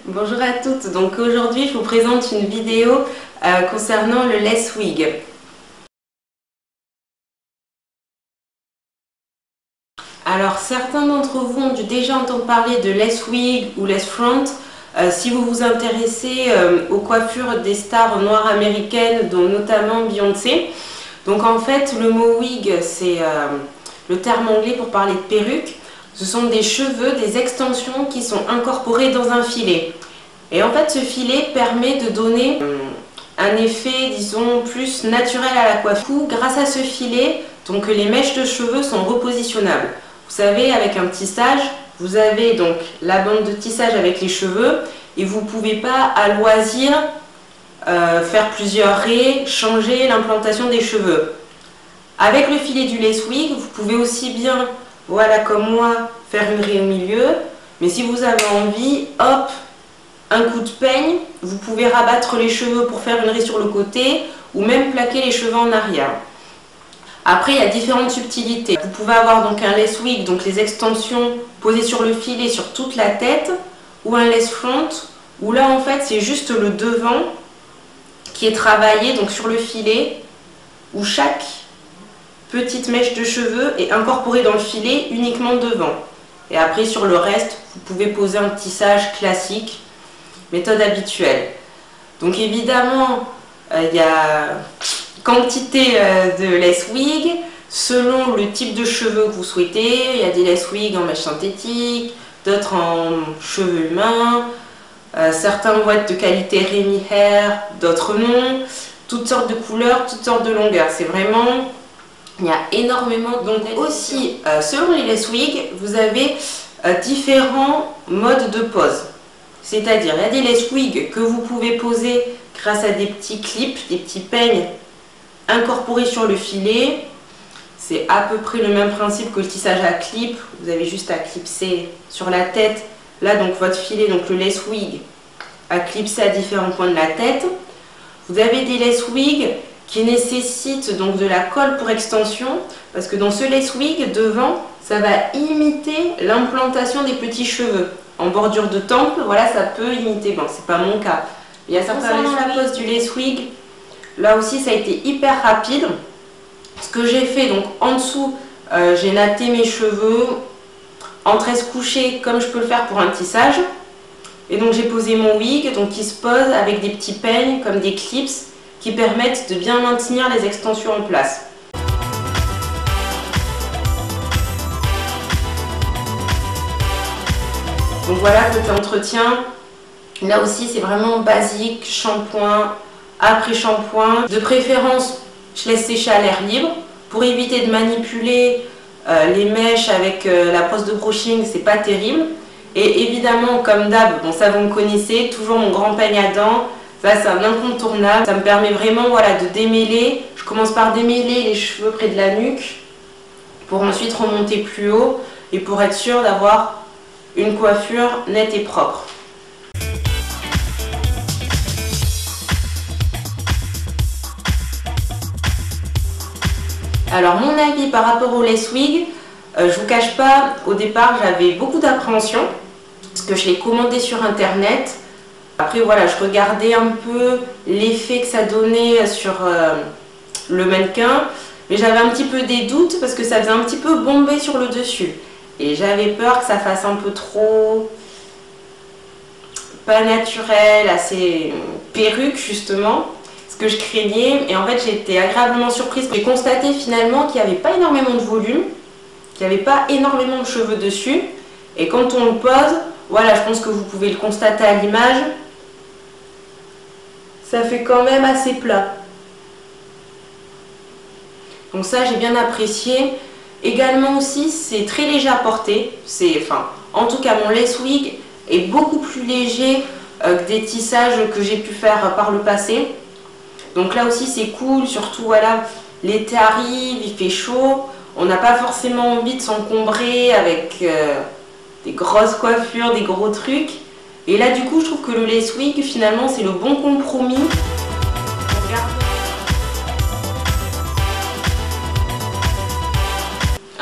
Bonjour à toutes, donc aujourd'hui je vous présente une vidéo concernant le lace wig. Alors certains d'entre vous ont dû déjà entendre parler de lace wig ou lace front si vous vous intéressez aux coiffures des stars noires américaines, dont notamment Beyoncé. Donc en fait le mot wig c'est le terme anglais pour parler de perruque. Ce sont des cheveux, des extensions qui sont incorporées dans un filet. Et en fait, ce filet permet de donner un effet, disons, plus naturel à la coiffure. Grâce à ce filet, donc les mèches de cheveux sont repositionnables. Vous savez, avec un tissage, vous avez donc la bande de tissage avec les cheveux et vous ne pouvez pas à loisir faire plusieurs raies, changer l'implantation des cheveux. Avec le filet du lace wig, vous pouvez aussi bien, voilà comme moi, faire une raie au milieu, mais si vous avez envie, hop, un coup de peigne, vous pouvez rabattre les cheveux pour faire une raie sur le côté ou même plaquer les cheveux en arrière. Après, il y a différentes subtilités. Vous pouvez avoir donc un lace wig, donc les extensions posées sur le filet sur toute la tête, ou un lace front, où là en fait c'est juste le devant qui est travaillé donc sur le filet, où chaque petite mèche de cheveux est incorporée dans le filet uniquement devant. Et après sur le reste, vous pouvez poser un tissage classique, méthode habituelle. Donc évidemment, il y a quantité de lace wig selon le type de cheveux que vous souhaitez. Il y a des lace wig en mèche synthétique, d'autres en cheveux humains, certains vont être de qualité Remy Hair, d'autres non, toutes sortes de couleurs, toutes sortes de longueurs. C'est vraiment, il y a énormément. Donc aussi, selon les lace wig, vous avez différents modes de pose. C'est-à-dire, il y a des lace wig que vous pouvez poser grâce à des petits clips, des petits peignes incorporés sur le filet. C'est à peu près le même principe que le tissage à clip. Vous avez juste à clipser sur la tête. Là, donc votre filet, donc le lace wig, à clipser à différents points de la tête. Vous avez des lace wig qui nécessitent donc de la colle pour extension, parce que dans ce lace wig, devant, ça va imiter l'implantation des petits cheveux. En bordure de temple, voilà, ça peut imiter. Bon, c'est pas mon cas. Il y a certains la pose du lace wig. Là aussi, ça a été hyper rapide. Ce que j'ai fait, donc en dessous, j'ai natté mes cheveux en tresse couchée, comme je peux le faire pour un tissage. Et donc j'ai posé mon wig, donc qui se pose avec des petits peignes, comme des clips, qui permettent de bien maintenir les extensions en place. Donc voilà, côté entretien, là aussi c'est vraiment basique, shampoing, après shampoing. De préférence, je laisse sécher à l'air libre pour éviter de manipuler les mèches avec la brosse de brushing, c'est pas terrible. Et évidemment, comme d'hab, bon ça vous me connaissez, toujours mon grand peigne à dents, ça c'est un incontournable. Ça me permet vraiment voilà, de démêler. Je commence par démêler les cheveux près de la nuque pour ensuite remonter plus haut et pour être sûr d'avoir une coiffure nette et propre. Alors mon avis par rapport au lace wig, je vous cache pas, au départ j'avais beaucoup d'appréhension parce que je l'ai commandé sur internet. Après voilà, je regardais un peu l'effet que ça donnait sur le mannequin, mais j'avais un petit peu des doutes parce que ça faisait un petit peu bomber sur le dessus. Et j'avais peur que ça fasse un peu trop pas naturel, assez perruque justement, ce que je craignais. Et en fait j'ai été agréablement surprise. J'ai constaté finalement qu'il n'y avait pas énormément de volume, qu'il n'y avait pas énormément de cheveux dessus. Et quand on le pose, voilà, je pense que vous pouvez le constater à l'image, ça fait quand même assez plat. Donc ça j'ai bien apprécié. Également aussi, c'est très léger à porter. En tout cas, mon lace wig est beaucoup plus léger que des tissages que j'ai pu faire par le passé. Donc là aussi, c'est cool. Surtout, voilà, l'été arrive, il fait chaud. On n'a pas forcément envie de s'encombrer avec des grosses coiffures, des gros trucs. Et là, du coup, je trouve que le lace wig, finalement, c'est le bon compromis.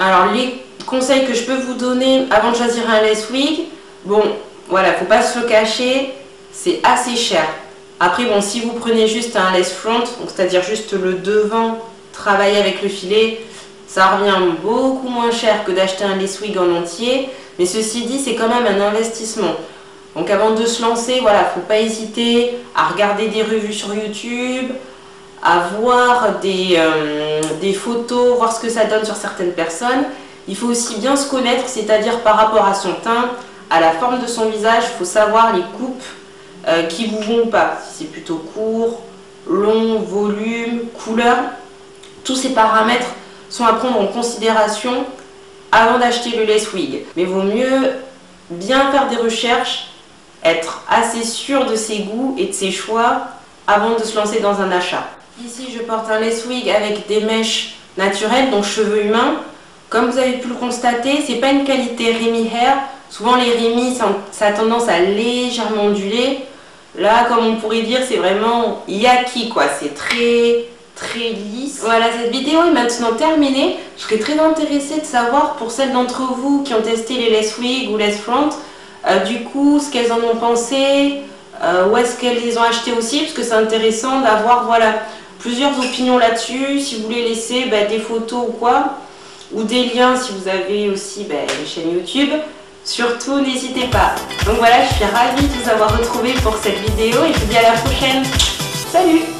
Alors les conseils que je peux vous donner avant de choisir un lace wig, bon, Voilà, faut pas se le cacher, c'est assez cher. Après bon, si vous prenez juste un lace front, donc c'est-à-dire juste le devant, travailler avec le filet, ça revient beaucoup moins cher que d'acheter un lace wig en entier. Mais ceci dit, c'est quand même un investissement. Donc avant de se lancer, voilà, faut pas hésiter à regarder des revues sur YouTube, à voir des photos, voir ce que ça donne sur certaines personnes. Il faut aussi bien se connaître, c'est-à-dire par rapport à son teint, à la forme de son visage, il faut savoir les coupes qui vous vont ou pas. Si c'est plutôt court, long, volume, couleur, tous ces paramètres sont à prendre en considération avant d'acheter le lace wig. Mais il vaut mieux bien faire des recherches, être assez sûr de ses goûts et de ses choix avant de se lancer dans un achat. Ici je porte un lace wig avec des mèches naturelles, donc cheveux humains. Comme vous avez pu le constater, c'est pas une qualité Remy Hair. Souvent les Remy, ça a tendance à légèrement onduler. Là, comme on pourrait dire, c'est vraiment yaki quoi, c'est très lisse. Voilà, cette vidéo est maintenant terminée. Je serais très intéressée de savoir pour celles d'entre vous qui ont testé les lace wig ou lace front, du coup, ce qu'elles en ont pensé, où est-ce qu'elles les ont achetées aussi, parce que c'est intéressant d'avoir voilà, plusieurs opinions là-dessus. Si vous voulez laisser des photos ou quoi, ou des liens si vous avez aussi les chaînes YouTube, surtout n'hésitez pas. Donc voilà, je suis ravie de vous avoir retrouvé pour cette vidéo et je vous dis à la prochaine. Salut!